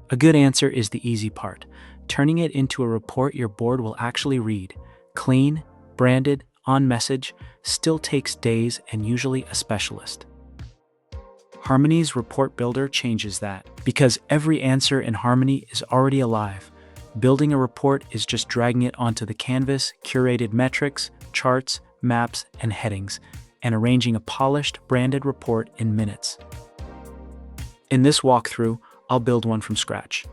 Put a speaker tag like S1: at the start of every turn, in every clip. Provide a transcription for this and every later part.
S1: A good answer is the easy part. Turning it into a report your board will actually read. Clean, branded, on message, still takes days and usually a specialist. Harmony's report builder changes that, because every answer in Harmony is already alive. Building a report is just dragging it onto the canvas, curated metrics, charts, maps, and headings, and arranging a polished, branded report in minutes. In this walkthrough, I'll build one from scratch,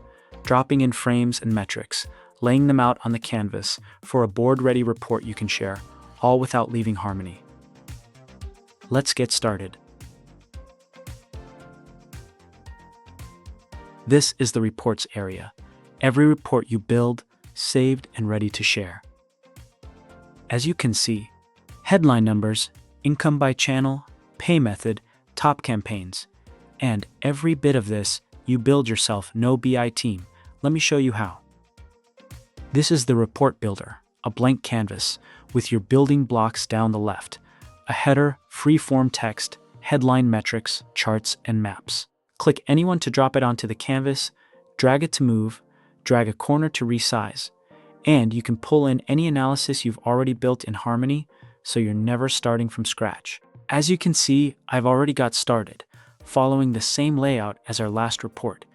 S1: dropping in frames and metrics, laying them out on the canvas for a board-ready report you can share, all without leaving Harmony. Let's get started. This is the reports area. Every report you build, saved, and ready to share. As you can see, headline numbers, income by channel, pay method, top campaigns, and every bit of this you build yourself, no BI team. Let me show you how. This is the report builder, a blank canvas with your building blocks down the left, a header, free-form text, headline metrics, charts, and maps. Click anyone to drop it onto the canvas, drag it to move, drag a corner to resize, and you can pull in any analysis you've already built in Harmony, so you're never starting from scratch. As you can see, I've already got started, following the same layout as our last report,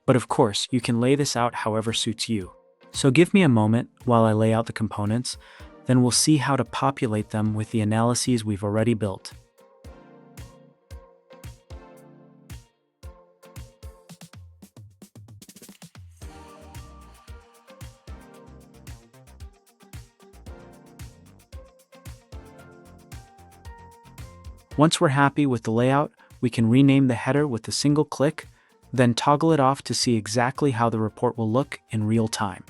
S1: but of course, you can lay this out however suits you. So give me a moment while I lay out the components, then we'll see how to populate them with the analyses we've already built. Once we're happy with the layout, we can rename the header with a single click, then toggle it off to see exactly how the report will look in real time.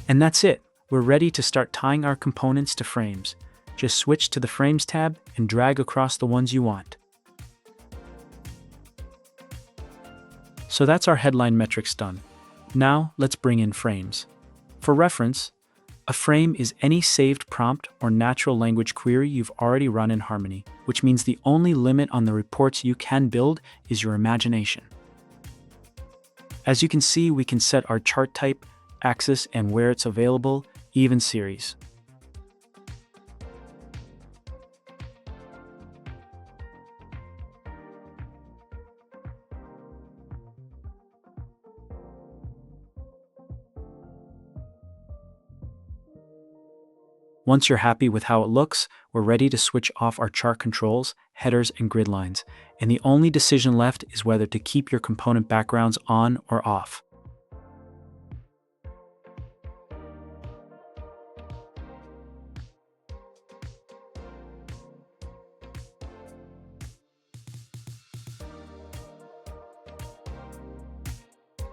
S1: And that's it. We're ready to start tying our components to frames. Just switch to the Frames tab and drag across the ones you want. So that's our headline metrics done. Now let's bring in frames. For reference, a frame is any saved prompt or natural language query you've already run in Harmony, which means the only limit on the reports you can build is your imagination. As you can see, we can set our chart type, axis, and where it's available, even series. Once you're happy with how it looks, we're ready to switch off our chart controls, headers, and grid lines, and the only decision left is whether to keep your component backgrounds on or off.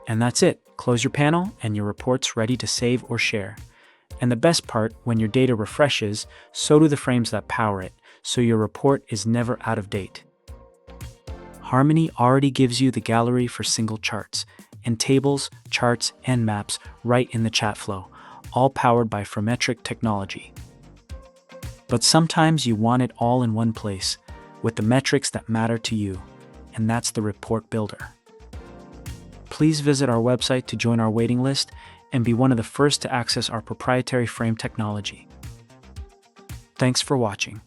S1: And that's it. Close your panel and your report's ready to save or share. And the best part, when your data refreshes, so do the frames that power it, so your report is never out of date. Harmony already gives you the gallery for single charts, and tables, charts, and maps right in the chat flow, all powered by Frametric technology. But sometimes you want it all in one place, with the metrics that matter to you, and that's the report builder. Please visit our website to join our waiting list and be one of the first to access our proprietary frame technology. Thanks for watching.